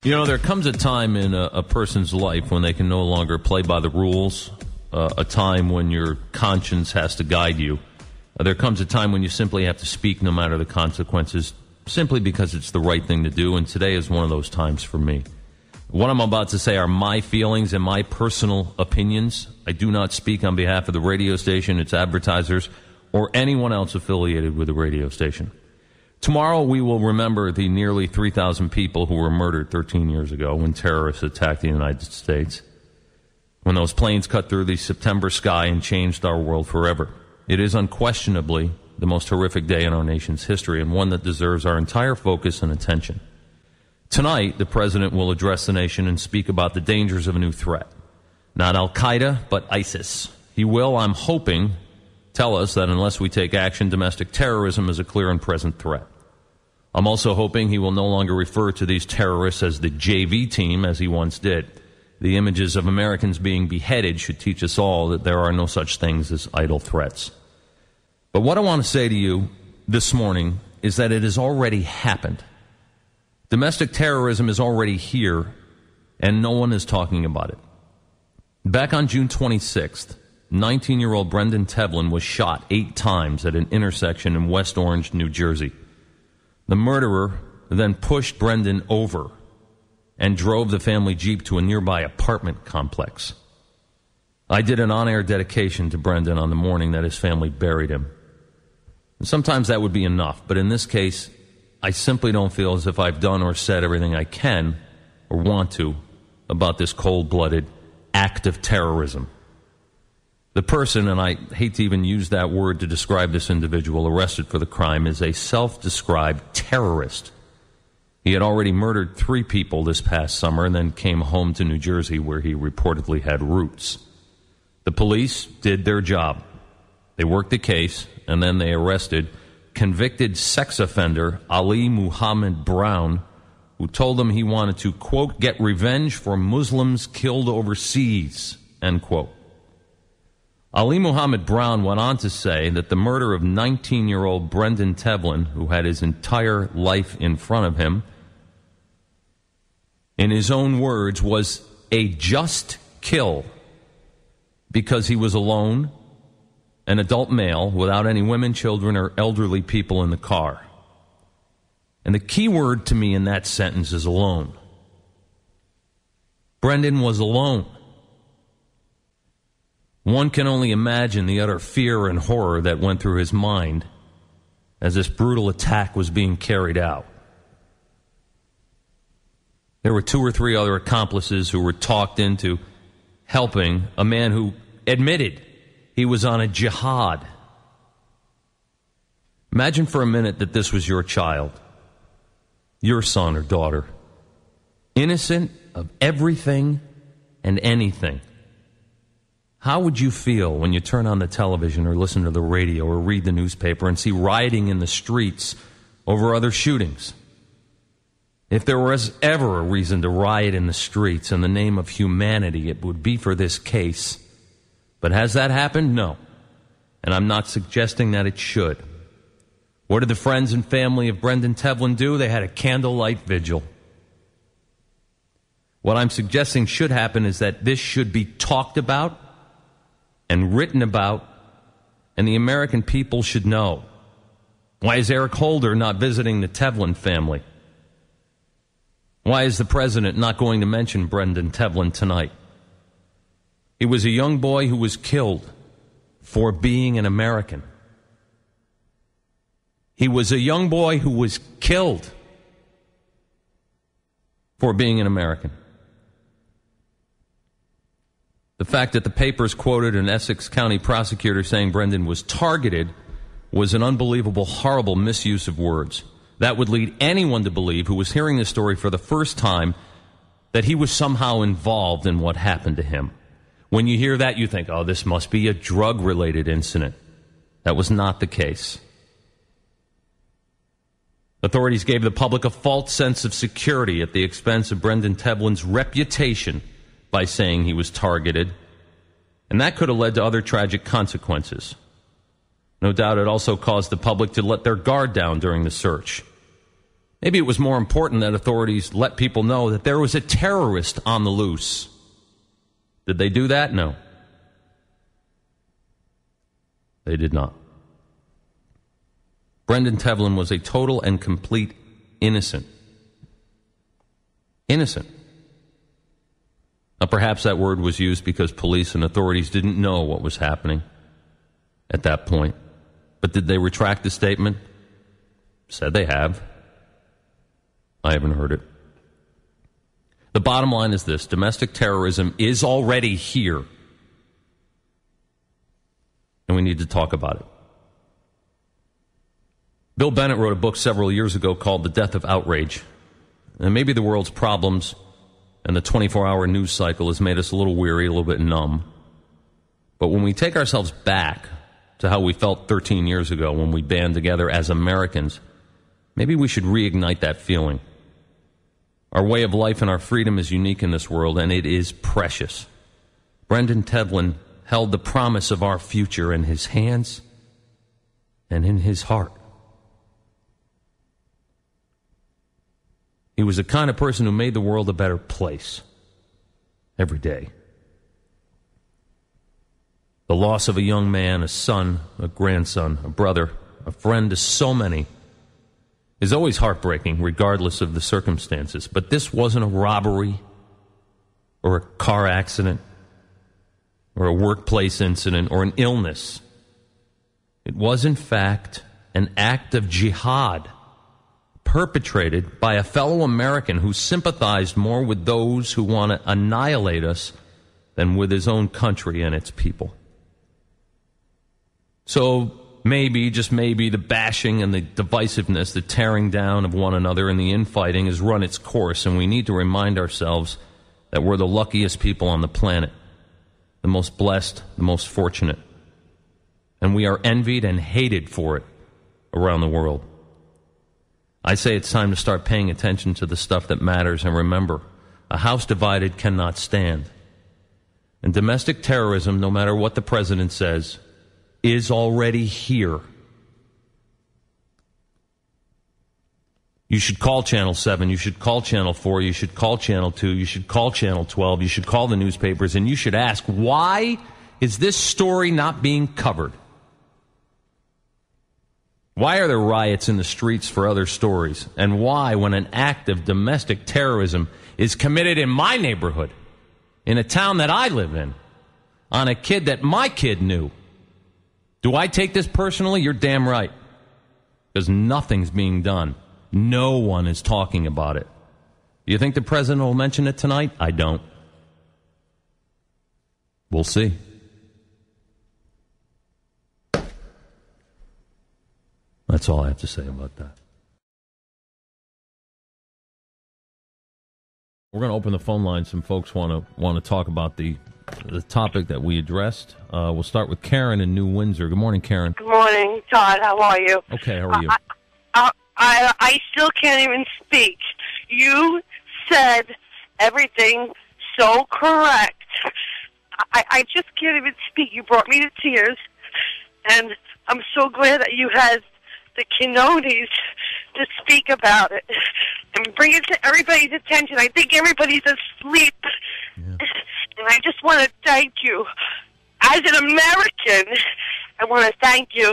You know, there comes a time in a person's life when they can no longer play by the rules, a time when your conscience has to guide you. There comes a time when you simply have to speak no matter the consequences, simply because it's the right thing to do, and today is one of those times for me. What I'm about to say are my feelings and my personal opinions. I do not speak on behalf of the radio station, its advertisers, or anyone else affiliated with the radio station. Tomorrow we will remember the nearly 3,000 people who were murdered 13 years ago when terrorists attacked the United States, when those planes cut through the September sky and changed our world forever. It is unquestionably the most horrific day in our nation's history, and one that deserves our entire focus and attention. Tonight, the President will address the nation and speak about the dangers of a new threat. Not Al-Qaeda, but ISIS. He will, I'm hoping, tell us that unless we take action, domestic terrorism is a clear and present threat. I'm also hoping he will no longer refer to these terrorists as the JV team, as he once did. The images of Americans being beheaded should teach us all that there are no such things as idle threats. But what I want to say to you this morning is that it has already happened. Domestic terrorism is already here, and no one is talking about it. Back on June 26th, 19-year-old Brendan Tevlin was shot 8 times at an intersection in West Orange, New Jersey. The murderer then pushed Brendan over and drove the family Jeep to a nearby apartment complex. I did an on-air dedication to Brendan on the morning that his family buried him. And sometimes that would be enough, but in this case, I simply don't feel as if I've done or said everything I can or want to about this cold-blooded act of terrorism. The person, and I hate to even use that word to describe this individual arrested for the crime, is a self-described terrorist. He had already murdered 3 people this past summer and then came home to New Jersey where he reportedly had roots. The police did their job. They worked the case, and then they arrested convicted sex offender Ali Muhammad Brown, who told them he wanted to, quote, get revenge for Muslims killed overseas, end quote. Ali Muhammad Brown went on to say that the murder of 19-year-old Brendan Tevlin, who had his entire life in front of him, in his own words, was a just kill because he was alone, an adult male, without any women, children, or elderly people in the car. And the key word to me in that sentence is alone. Brendan was alone. One can only imagine the utter fear and horror that went through his mind as this brutal attack was being carried out. There were 2 or 3 other accomplices who were talked into helping a man who admitted he was on a jihad. Imagine for a minute that this was your child, your son or daughter, innocent of everything and anything. How would you feel when you turn on the television or listen to the radio or read the newspaper and see rioting in the streets over other shootings? If there was ever a reason to riot in the streets in the name of humanity, it would be for this case. But has that happened? No. And I'm not suggesting that it should. What did the friends and family of Brendan Tevlin do? They had a candlelight vigil. What I'm suggesting should happen is that this should be talked about and written about, and the American people should know. Why is Eric Holder not visiting the Tevlin family? Why is the president not going to mention Brendan Tevlin tonight? He was a young boy who was killed for being an American. He was a young boy who was killed for being an American. The fact that the papers quoted an Essex County prosecutor saying Brendan was targeted was an unbelievable, horrible misuse of words. That would lead anyone to believe who was hearing this story for the first time that he was somehow involved in what happened to him. When you hear that, you think, oh, this must be a drug-related incident. That was not the case. Authorities gave the public a false sense of security at the expense of Brendan Tevlin's reputation by saying he was targeted, and that could have led to other tragic consequences. No doubt it also caused the public to let their guard down during the search. Maybe it was more important that authorities let people know that there was a terrorist on the loose. Did they do that? No. They did not. Brendan Tevlin was a total and complete innocent. Innocent. Now, perhaps that word was used because police and authorities didn't know what was happening at that point. But did they retract the statement? Said they have. I haven't heard it. The bottom line is this: domestic terrorism is already here. And we need to talk about it. Bill Bennett wrote a book several years ago called The Death of Outrage. And maybe the world's problems and the 24-hour news cycle has made us a little weary, a little bit numb. But when we take ourselves back to how we felt 13 years ago when we band together as Americans, maybe we should reignite that feeling. Our way of life and our freedom is unique in this world, and it is precious. Brendan Tevlin held the promise of our future in his hands and in his heart. He was the kind of person who made the world a better place every day. The loss of a young man, a son, a grandson, a brother, a friend to so many is always heartbreaking, regardless of the circumstances. But this wasn't a robbery or a car accident or a workplace incident or an illness. It was, in fact, an act of jihad perpetrated by a fellow American who sympathized more with those who want to annihilate us than with his own country and its people. So maybe, just maybe, the bashing and the divisiveness, the tearing down of one another and the infighting has run its course, and we need to remind ourselves that we're the luckiest people on the planet, the most blessed, the most fortunate. And we are envied and hated for it around the world. I say it's time to start paying attention to the stuff that matters, and remember, a house divided cannot stand. And domestic terrorism, no matter what the president says, is already here. You should call Channel 7, you should call Channel 4, you should call Channel 2, you should call Channel 12, you should call the newspapers, and you should ask, why is this story not being covered? Why are there riots in the streets for other stories? And why, when an act of domestic terrorism is committed in my neighborhood, in a town that I live in, on a kid that my kid knew, do I take this personally? You're damn right. Because nothing's being done. No one is talking about it. Do you think the president will mention it tonight? I don't. We'll see. That's all I have to say about that. We're going to open the phone line. Some folks want to talk about the topic that we addressed. We'll start with Karen in New Windsor. Good morning, Karen. Good morning, Todd. How are you? Okay, how are you? I still can't even speak. You said everything so correct. I just can't even speak. You brought me to tears, and I'm so glad that you had the kinones to speak about it and bring it to everybody's attention. I think everybody's asleep. Yeah. And I just want to thank you. As an American, I want to thank you.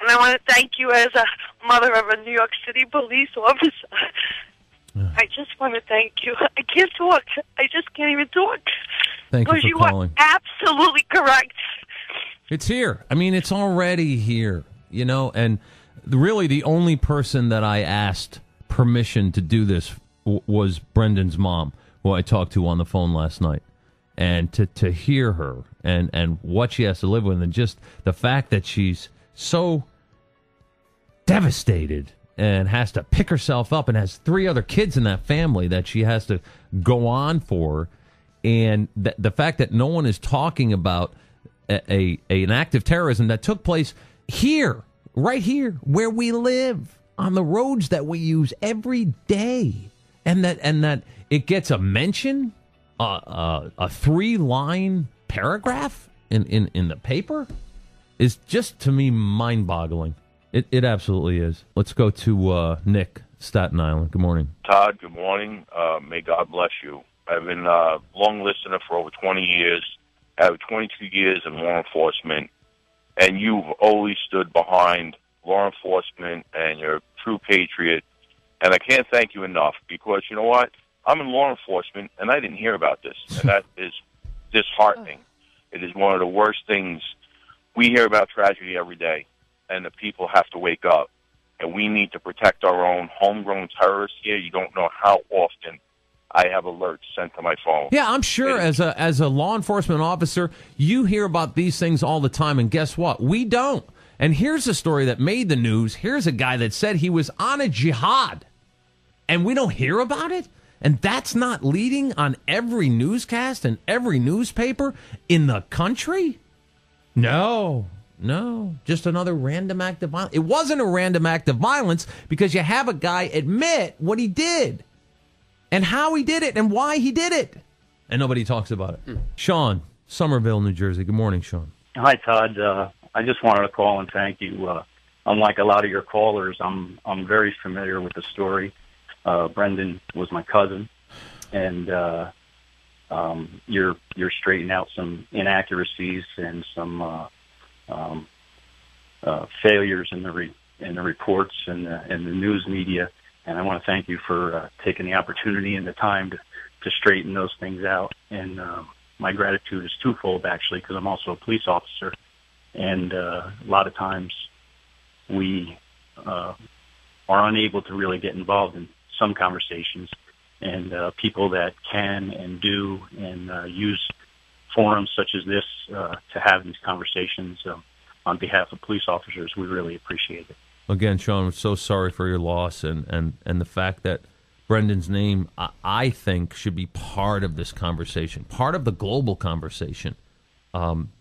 And I want to thank you as a mother of a New York City police officer. Yeah. I just want to thank you. I can't talk. I just can't even talk. Thank you for calling. You are absolutely correct. It's here. I mean, it's already here, you know, and really the only person that I asked permission to do this was Brendan's mom, who I talked to on the phone last night. And to hear her and what she has to live with, and just the fact that she's so devastated and has to pick herself up and has 3 other kids in that family that she has to go on for, and the fact that no one is talking about an act of terrorism that took place here, right here, where we live, on the roads that we use every day, and that it gets a mention, a 3-line paragraph in the paper, is just, to me, mind-boggling. It absolutely is. Let's go to Nick, Staten Island. Good morning. Todd, good morning. May God bless you. I've been a long listener for over 20 years. I have 22 years in law enforcement, and you've always stood behind law enforcement, and you're a true patriot. And I can't thank you enough because, you know what? I'm in law enforcement, and I didn't hear about this, and that is disheartening. It is one of the worst things. We hear about tragedy every day, and the people have to wake up. And we need to protect our own homegrown terrorists here. You don't know how often I have alerts sent to my phone. Yeah, I'm sure as a law enforcement officer, you hear about these things all the time, and guess what? We don't. And here's a story that made the news. Here's a guy that said he was on a jihad, and we don't hear about it? And that's not leading on every newscast and every newspaper in the country? No, just another random act of violence. It wasn't a random act of violence because you have a guy admit what he did and how he did it and why he did it. And nobody talks about it. Sean, Somerville, New Jersey. Good morning, Sean. Hi, Todd. I just wanted to call and thank you. Unlike a lot of your callers, I'm very familiar with the story. Brendan was my cousin, and you're straightening out some inaccuracies and some failures in the reports and the news media. And I want to thank you for taking the opportunity and the time to straighten those things out. And my gratitude is twofold, actually, because I'm also a police officer. And a lot of times we are unable to really get involved in some conversations. And people that can and do and use forums such as this to have these conversations on behalf of police officers, we really appreciate it. Again, Sean, I'm so sorry for your loss and the fact that Brendan's name, I think, should be part of this conversation, part of the global conversation,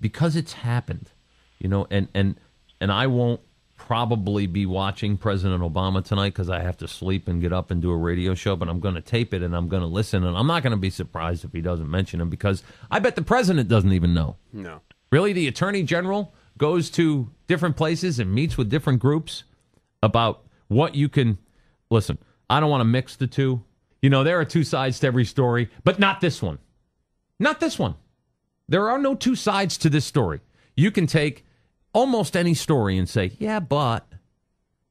because it's happened, you know, and I won't probably be watching President Obama tonight because I have to sleep and get up and do a radio show, but I'm going to tape it and I'm going to listen, and I'm not going to be surprised if he doesn't mention him because I bet the president doesn't even know. No. Really, the attorney general goes to different places and meets with different groups about what you can... Listen, I don't want to mix the two. You know, there are two sides to every story, but not this one. Not this one. There are no two sides to this story. You can take almost any story and say, yeah, but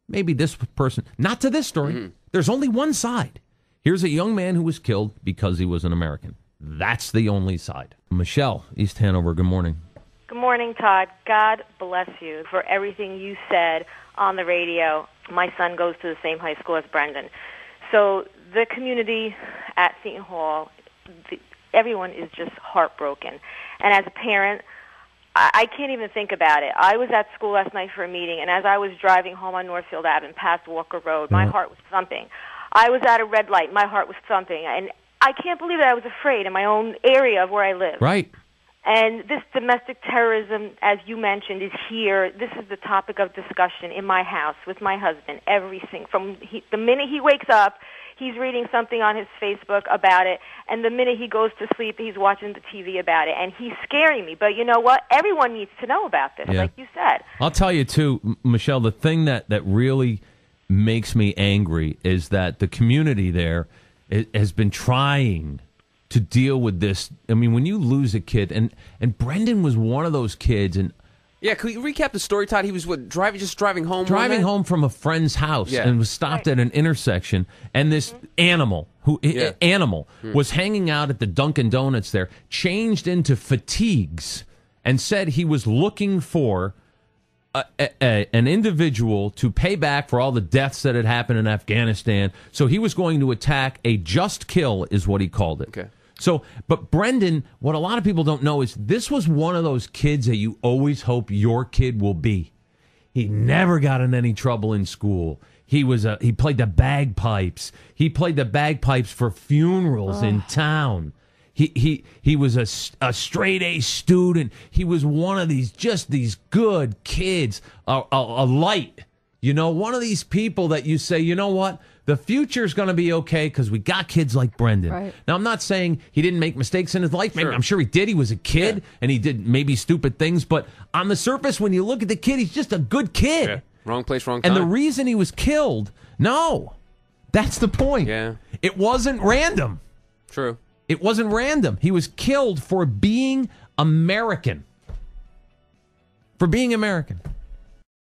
maybe this person... Not to this story. Mm-hmm. There's only one side. Here's a young man who was killed because he was an American. That's the only side. Michelle, East Hanover, good morning. Good morning, Todd. God bless you for everything you said on the radio. My son goes to the same high school as Brendan. So the community at Seton Hall, everyone is just heartbroken. And as a parent, I can't even think about it. I was at school last night for a meeting, and as I was driving home on Northfield Avenue past Walker Road, my heart was thumping. I was at a red light. My heart was thumping. And I can't believe that I was afraid in my own area of where I live. Right. And this domestic terrorism, as you mentioned, is here. This is the topic of discussion in my house with my husband. The minute he wakes up, he's reading something on his Facebook about it, and the minute he goes to sleep, he's watching the TV about it, and he's scaring me. But you know what? Everyone needs to know about this, like you said. I'll tell you, too, Michelle, the thing that really makes me angry is that the community there has been trying to deal with this. I mean, when you lose a kid, and Brendan was one of those kids, and yeah, could you recap the story, Todd? He was driving home? Driving home from a friend's house and was stopped at an intersection, and this animal was hanging out at the Dunkin' Donuts there, changed into fatigues, and said he was looking for an individual to pay back for all the deaths that had happened in Afghanistan. So he was going to attack a just kill, is what he called it. Okay. So, but Brendan, what a lot of people don't know is this was one of those kids that you always hope your kid will be. He never got in any trouble in school. He played the bagpipes. He played the bagpipes for funerals in town. He was a straight A student. He was one of these good kids, a light. You know, one of these people that you say, you know what, the future's going to be okay because we got kids like Brendan. Right. Now, I'm not saying he didn't make mistakes in his life. Sure. I'm sure he did. He was a kid, and he did maybe stupid things. But on the surface, when you look at the kid, he's just a good kid. Yeah. Wrong place, wrong time. And the reason he was killed, That's the point. Yeah. It wasn't random. True. It wasn't random. He was killed for being American. For being American.